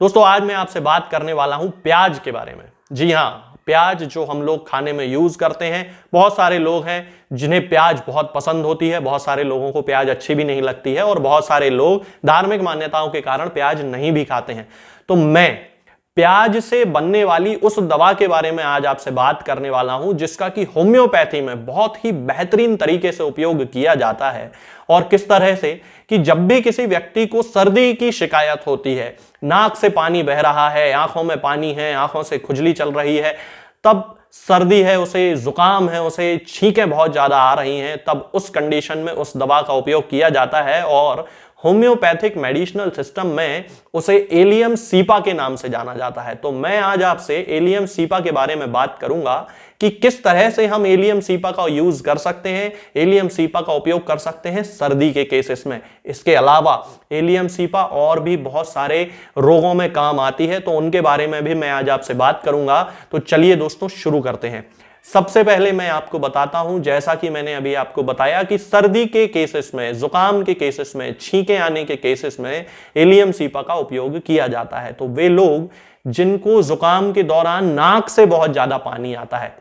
दोस्तों आज मैं आपसे बात करने वाला हूं प्याज के बारे में। जी हां, प्याज जो हम लोग खाने में यूज करते हैं। बहुत सारे लोग हैं जिन्हें प्याज बहुत पसंद होती है, बहुत सारे लोगों को प्याज अच्छी भी नहीं लगती है और बहुत सारे लोग धार्मिक मान्यताओं के कारण प्याज नहीं भी खाते हैं। तो मैं प्याज से बनने वाली उस दवा के बारे में आज आपसे बात करने वाला हूं जिसका कि होम्योपैथी में बहुत ही बेहतरीन तरीके से उपयोग किया जाता है। और किस तरह से कि जब भी किसी व्यक्ति को सर्दी की शिकायत होती है, नाक से पानी बह रहा है, आंखों में पानी है, आंखों से खुजली चल रही है, तब सर्दी है, उसे जुकाम है, उसे छींकें बहुत ज्यादा आ रही हैं, तब उस कंडीशन में उस दवा का उपयोग किया जाता है और होम्योपैथिक मेडिसिनल सिस्टम में उसे एलियम सीपा के नाम से जाना जाता है। तो मैं आज आपसे एलियम सीपा के बारे में बात करूंगा कि किस तरह से हम एलियम सीपा का यूज कर सकते हैं, एलियम सीपा का उपयोग कर सकते हैं सर्दी के केसेस में। इसके अलावा एलियम सीपा और भी बहुत सारे रोगों में काम आती है, तो उनके बारे में भी मैं आज आपसे बात करूंगा। तो चलिए दोस्तों शुरू करते हैं। सबसे पहले मैं आपको बताता हूं, जैसा कि मैंने अभी आपको बताया कि सर्दी के केसेस में, जुकाम के केसेस में, छींके आने के केसेस में एलियम सीपा का उपयोग किया जाता है। तो वे लोग जिनको जुकाम के दौरान नाक से बहुत ज्यादा पानी आता है,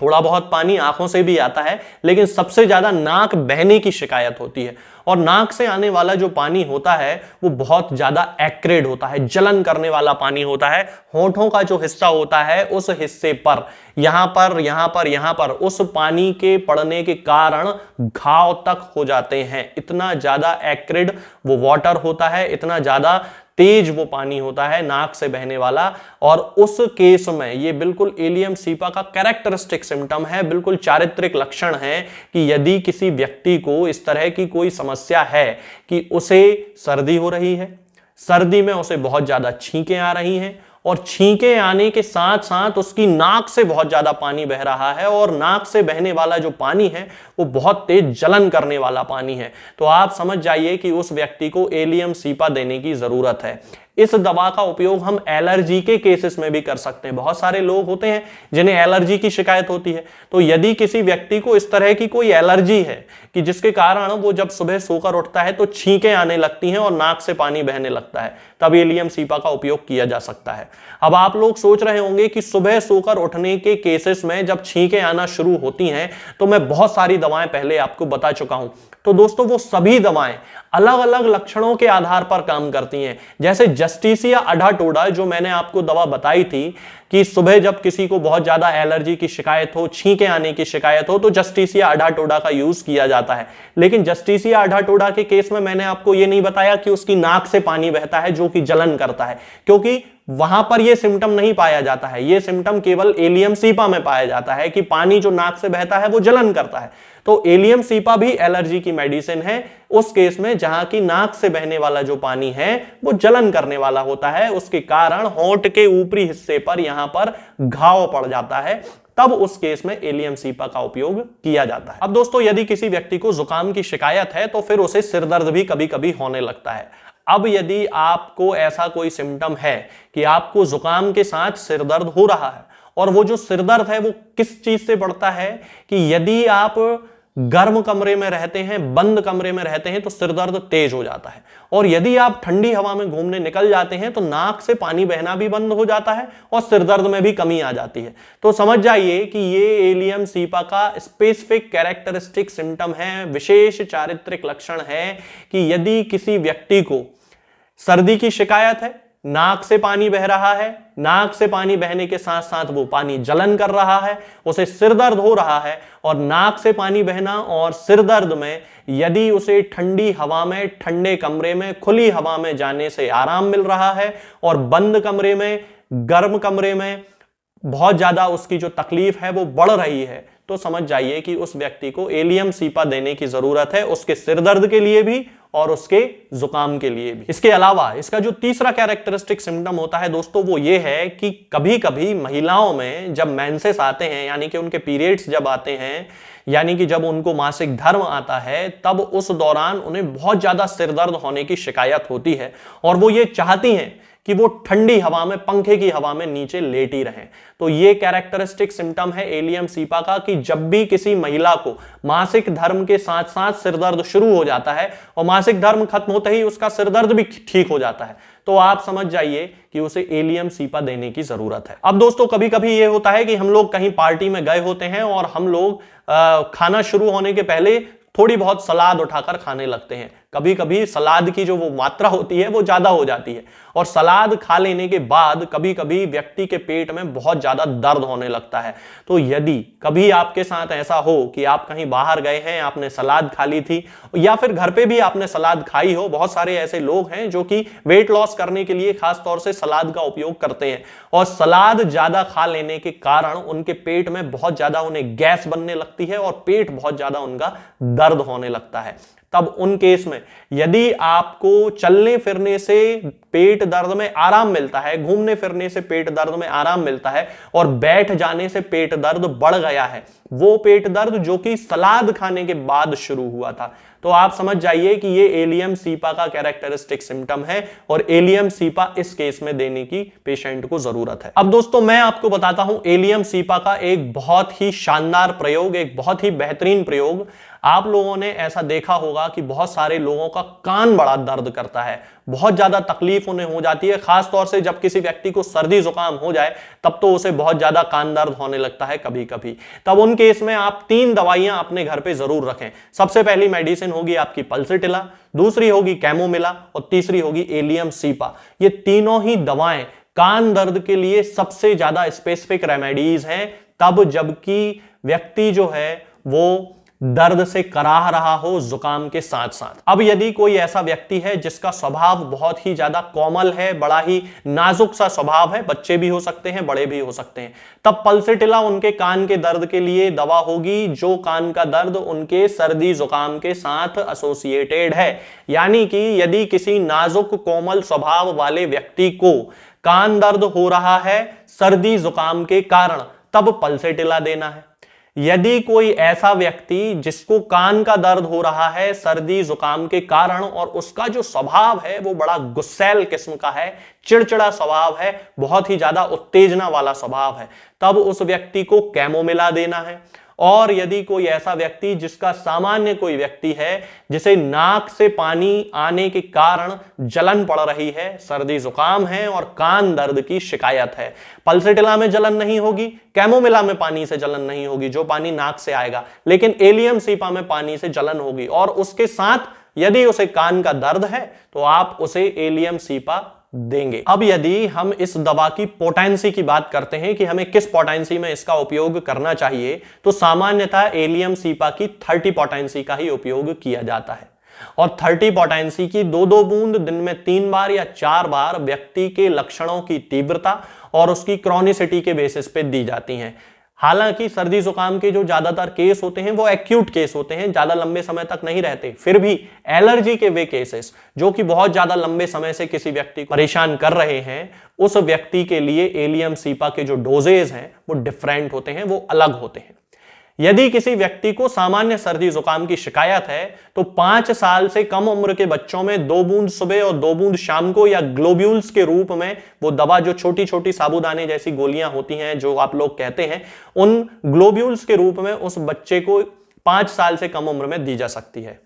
थोड़ा बहुत पानी आंखों से भी आता है, लेकिन सबसे ज्यादा नाक बहने की शिकायत होती है और नाक से आने वाला जो पानी होता है वो बहुत ज्यादा एक्रेड होता है, जलन करने वाला पानी होता है। होंठों का जो हिस्सा होता है उस हिस्से पर यहां पर उस पानी के पड़ने के कारण घाव तक हो जाते हैं। इतना ज्यादा एक्रेड वो वाटर होता है, इतना ज्यादा तेज वो पानी होता है नाक से बहने वाला। और उस केस में ये बिल्कुल एलियम सीपा का कैरेक्टरिस्टिक सिम्टम है, बिल्कुल चारित्रिक लक्षण है कि यदि किसी व्यक्ति को इस तरह की कोई समस्या है कि उसे सर्दी हो रही है, सर्दी में उसे बहुत ज्यादा छींकें आ रही हैं और छींकें आने के साथ साथ उसकी नाक से बहुत ज्यादा पानी बह रहा है और नाक से बहने वाला जो पानी है वो बहुत तेज जलन करने वाला पानी है, तो आप समझ जाइए कि उस व्यक्ति को एलियम सीपा देने की जरूरत है। इस दवा का उपयोग हम एलर्जी के केसेस में भी कर सकते हैं। बहुत सारे लोग होते हैं जिन्हें एलर्जी की शिकायत होती है, तो यदि किसी व्यक्ति को इस तरह की कोई एलर्जी है कि जिसके कारण वो जब सुबह सोकर उठता है तो छींकें आने लगती हैं और नाक से पानी बहने लगता है, तब एलियम सीपा का उपयोग किया जा सकता है। अब आप लोग सोच रहे होंगे कि सुबह सोकर उठने के केसेस में जब छींकें आना शुरू होती हैं तो मैं बहुत सारी दवाएं पहले आपको बता चुका हूं। तो दोस्तों वो सभी दवाएं अलग अलग लक्षणों के आधार पर काम करती हैं। जैसे जस्टिसिया अडाटोडा जो मैंने आपको दवा बताई थी कि सुबह जब किसी को बहुत ज्यादा एलर्जी की शिकायत हो, छींके आने की शिकायत हो, तो जस्टिसिया अडाटोडा का यूज किया जाता है। लेकिन जस्टिसिया अडाटोडा के केस में मैंने आपको यह नहीं बताया कि उसकी नाक से पानी बहता है जो कि जलन करता है, क्योंकि वहां पर यह सिम्टम नहीं पाया जाता है। यह सिम्टम केवल एलियम सीपा में पाया जाता है कि पानी जो नाक से बहता है वो जलन करता है। तो एलियम सीपा भी एलर्जी की मेडिसिन है उस केस में जहां की नाक से बहने वाला जो पानी है वो जलन करने वाला होता है, उसके कारण होंठ के ऊपरी हिस्से पर यहां पर घाव पड़ जाता है, तब उस केस में एलियम सीपा का उपयोग किया जाता है। अब दोस्तों यदि किसी व्यक्ति को जुकाम की शिकायत है तो फिर उसे सिरदर्द भी कभी कभी होने लगता है। अब यदि आपको ऐसा कोई सिम्टम है कि आपको जुकाम के साथ सिरदर्द हो रहा है, और वो जो सिरदर्द है वो किस चीज से बढ़ता है कि यदि आप गर्म कमरे में रहते हैं, बंद कमरे में रहते हैं तो सिरदर्द तेज हो जाता है, और यदि आप ठंडी हवा में घूमने निकल जाते हैं तो नाक से पानी बहना भी बंद हो जाता है और सिरदर्द में भी कमी आ जाती है। तो समझ जाइए कि ये एलियम सीपा का स्पेसिफिक कैरेक्टरिस्टिक सिम्टम है, विशेष चारित्रिक लक्षण है कि यदि किसी व्यक्ति को सर्दी की शिकायत है, नाक से पानी बह रहा है, नाक से पानी बहने के साथ साथ वो पानी जलन कर रहा है, उसे सिरदर्द हो रहा है, और नाक से पानी बहना और सिरदर्द में यदि उसे ठंडी हवा में, ठंडे कमरे में, खुली हवा में जाने से आराम मिल रहा है और बंद कमरे में, गर्म कमरे में बहुत ज्यादा उसकी जो तकलीफ है वो बढ़ रही है, तो समझ जाइए कि उस व्यक्ति को एलियम सीपा देने की जरूरत है, उसके सिरदर्द के लिए भी और उसके जुकाम के लिए भी। इसके अलावा इसका जो तीसरा कैरेक्टरिस्टिक सिम्टम होता है दोस्तों वो ये है कि कभी कभी महिलाओं में जब मेंसेस आते हैं, यानी कि उनके पीरियड्स जब आते हैं, यानी कि जब उनको मासिक धर्म आता है, तब उस दौरान उन्हें बहुत ज्यादा सिरदर्द होने की शिकायत होती है और वो ये चाहती हैं कि वो ठंडी हवा में, पंखे की हवा में नीचे लेटी रहें। तो ये कैरेक्टरिस्टिक सिम्टम है एलियम सीपा का कि जब भी किसी महिला को मासिक धर्म के साथ साथ सिरदर्द शुरू हो जाता है और मासिक धर्म खत्म होते ही उसका सिरदर्द भी ठीक हो जाता है, तो आप समझ जाइए कि उसे एलियम सीपा देने की जरूरत है। अब दोस्तों कभी कभी ये होता है कि हम लोग कहीं पार्टी में गए होते हैं और हम लोग खाना शुरू होने के पहले थोड़ी बहुत सलाद उठाकर खाने लगते हैं। कभी कभी सलाद की जो वो मात्रा होती है वो ज्यादा हो जाती है और सलाद खा लेने के बाद कभी कभी व्यक्ति के पेट में बहुत ज्यादा दर्द होने लगता है। तो यदि कभी आपके साथ ऐसा हो कि आप कहीं बाहर गए हैं, आपने सलाद खा ली थी या फिर घर पे भी आपने सलाद खाई हो, बहुत सारे ऐसे लोग हैं जो कि वेट लॉस करने के लिए खास तौर से सलाद का उपयोग करते हैं और सलाद ज्यादा खा लेने के कारण उनके पेट में बहुत ज्यादा उन्हें गैस बनने लगती है और पेट बहुत ज्यादा उनका दर्द होने लगता है। तब उन केस में यदि आपको चलने फिरने से पेट दर्द में आराम मिलता है, घूमने फिरने से पेट दर्द में आराम मिलता है और बैठ जाने से पेट दर्द बढ़ गया है, वो पेट दर्द जो कि सलाद खाने के बाद शुरू हुआ था, तो आप समझ जाइए कि ये एलियम सीपा का कैरेक्टरिस्टिक सिम्टम है और एलियम सीपा इस केस में देने की पेशेंट को जरूरत है। अब दोस्तों मैं आपको बताता हूं एलियम सीपा का एक बहुत ही शानदार प्रयोग, एक बहुत ही बेहतरीन प्रयोग। आप लोगों ने ऐसा देखा होगा कि बहुत सारे लोगों का कान बड़ा दर्द करता है, बहुत ज्यादा तकलीफ उन्हें हो जाती है, खास तौर से जब किसी व्यक्ति को सर्दी जुकाम हो जाए तब तो उसे बहुत ज्यादा कान दर्द होने लगता है कभी कभी। तब उन केस में आप 3 दवाइयां अपने घर पे जरूर रखें। सबसे पहली मेडिसिन होगी आपकी पल्सिटिला, दूसरी होगी कैमोमिला और तीसरी होगी एलियम सीपा। ये तीनों ही दवाएं कान दर्द के लिए सबसे ज्यादा स्पेसिफिक रेमेडीज हैं, तब जबकि व्यक्ति जो है वो दर्द से कराह रहा हो जुकाम के साथ साथ। अब यदि कोई ऐसा व्यक्ति है जिसका स्वभाव बहुत ही ज्यादा कोमल है, बड़ा ही नाजुक सा स्वभाव है, बच्चे भी हो सकते हैं, बड़े भी हो सकते हैं, तब पल्सिटिला उनके कान के दर्द के लिए दवा होगी जो कान का दर्द उनके सर्दी जुकाम के साथ एसोसिएटेड है। यानी कि यदि किसी नाजुक कोमल स्वभाव वाले व्यक्ति को कान दर्द हो रहा है सर्दी जुकाम के कारण, तब पल्सिटिला देना है। यदि कोई ऐसा व्यक्ति जिसको कान का दर्द हो रहा है सर्दी जुकाम के कारण और उसका जो स्वभाव है वो बड़ा गुस्सैल किस्म का है, चिड़चिड़ा स्वभाव है, बहुत ही ज्यादा उत्तेजना वाला स्वभाव है, तब उस व्यक्ति को कैमोमिला देना है। और यदि कोई ऐसा व्यक्ति जिसका सामान्य कोई व्यक्ति है जिसे नाक से पानी आने के कारण जलन पड़ रही है, सर्दी जुकाम है और कान दर्द की शिकायत है, पल्सिटिला में जलन नहीं होगी, कैमोमिला में पानी से जलन नहीं होगी जो पानी नाक से आएगा, लेकिन एलियम सीपा में पानी से जलन होगी और उसके साथ यदि उसे कान का दर्द है तो आप उसे एलियम सीपा देंगे। अब यदि हम इस दवा की पोटेंसी की बात करते हैं कि हमें किस पोटेंसी में इसका उपयोग करना चाहिए, तो सामान्यतः एलियम सीपा की 30 पोटेंसी का ही उपयोग किया जाता है और 30 पोटेंसी की 2-2 बूंद दिन में 3 बार या 4 बार व्यक्ति के लक्षणों की तीव्रता और उसकी क्रॉनिसिटी के बेसिस पे दी जाती हैं। हालांकि सर्दी जुकाम के जो ज्यादातर केस होते हैं वो एक्यूट केस होते हैं, ज्यादा लंबे समय तक नहीं रहते, फिर भी एलर्जी के वे केसेस जो कि बहुत ज्यादा लंबे समय से किसी व्यक्ति को परेशान कर रहे हैं, उस व्यक्ति के लिए एलियम सीपा के जो डोजेज हैं वो डिफरेंट होते हैं, वो अलग होते हैं। यदि किसी व्यक्ति को सामान्य सर्दी जुकाम की शिकायत है तो 5 साल से कम उम्र के बच्चों में 2 बूंद सुबह और 2 बूंद शाम को या ग्लोब्यूल्स के रूप में वो दवा जो छोटी छोटी साबूदाने जैसी गोलियां होती हैं जो आप लोग कहते हैं, उन ग्लोब्यूल्स के रूप में उस बच्चे को 5 साल से कम उम्र में दी जा सकती है।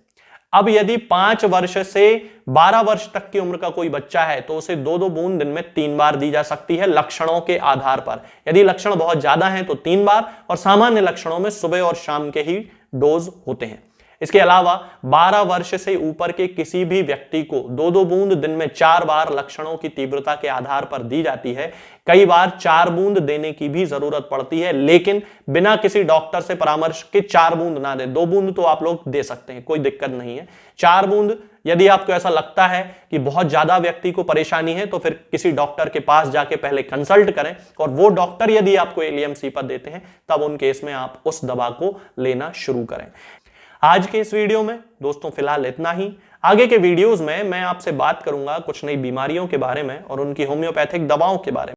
अब यदि 5 वर्ष से 12 वर्ष तक की उम्र का कोई बच्चा है तो उसे 2-2 बूंद दिन में 3 बार दी जा सकती है लक्षणों के आधार पर। यदि लक्षण बहुत ज्यादा हैं तो 3 बार और सामान्य लक्षणों में सुबह और शाम के ही डोज होते हैं। इसके अलावा 12 वर्ष से ऊपर के किसी भी व्यक्ति को 2-2 बूंद दिन में 4 बार लक्षणों की तीव्रता के आधार पर दी जाती है। कई बार 4 बूंद देने की भी जरूरत पड़ती है, लेकिन बिना किसी डॉक्टर से परामर्श के 4 बूंद ना दें। 2 बूंद तो आप लोग दे सकते हैं, कोई दिक्कत नहीं है। 4 बूंद यदि आपको ऐसा लगता है कि बहुत ज्यादा व्यक्ति को परेशानी है तो फिर किसी डॉक्टर के पास जाके पहले कंसल्ट करें और वो डॉक्टर यदि आपको एलियम सीपा देते हैं तब उन केस में आप उस दवा को लेना शुरू करें। आज के इस वीडियो में दोस्तों फिलहाल इतना ही। आगे के वीडियोस में मैं आपसे बात करूंगा कुछ नई बीमारियों के बारे में और उनकी होम्योपैथिक दवाओं के बारे में।